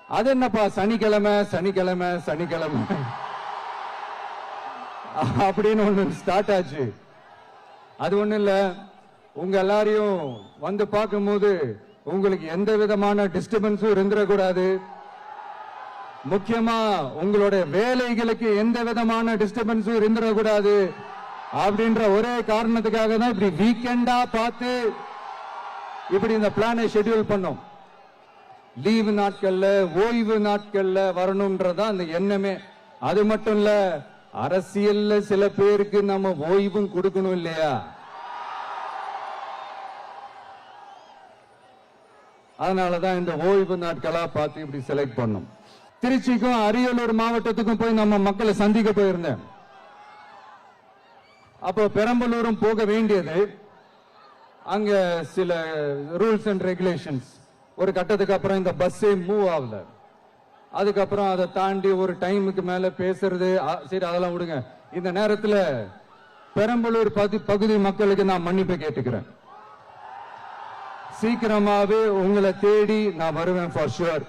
அது என்னப்பா சனிக்கிழமை சனிக்கிழமை சனிக்கிழமை அப்படின்னு ஒண்ணு ஸ்டார்ட் ஆச்சு. அது ஒண்ணு இல்ல, உங்க எல்லாரையும் வந்து பார்க்கும்போது உங்களுக்கு எந்த விதமான டிஸ்டர்பன்ஸும் இருந்துடக்கூடாது. முக்கியமா உங்களுடைய வேலைகளுக்கு எந்த விதமான டிஸ்டர்பன்ஸும் இருந்துடக்கூடாது அப்படின்ற ஒரே காரணத்துக்காக தான் இப்படி வீக்கெண்டா பார்த்து இப்படி இந்த பிளானை ஷெட்யூல் பண்ணோம். லீவு நாட்கள்ல ஓய்வு நாட்கள்ல வரணும்ன்றதான் அந்த எண்ணமே. அது மட்டும் இல்ல, அரசியல்ல சில பேருக்கு நம்ம ஓய்வும் கொடுக்கணும் இல்லையா? அதனாலதான் இந்த ஓய்வு நாட்களா பார்த்து இப்படி செலக்ட் பண்ணோம். திருச்சிக்கும் அரியலூர் மாவட்டத்துக்கும் போய் நம்ம மக்களை சந்திக்க போயிருந்தேன். அப்போ பெரம்பலூரும் போக வேண்டியது. அங்க சில ரூல்ஸ் அண்ட் ரெகுலேஷன்ஸ், ஒரு கட்டத்துக்கு அப்புறம் இந்த பஸ்ஸே மூவ் ஆகல. அதுக்கப்புறம் அதை தாண்டி ஒரு டைமுக்கு மேல பேசுறது, சரி அதெல்லாம் விடுங்க. இந்த நேரத்தில் பெரம்பலூர் பகுதி மக்களுக்கு நான் மன்னிப்பு கேட்டுக்கிறேன். சீக்கிரமாவே உங்களை தேடி நான் வருவேன் ஃபார் ஷுவர்.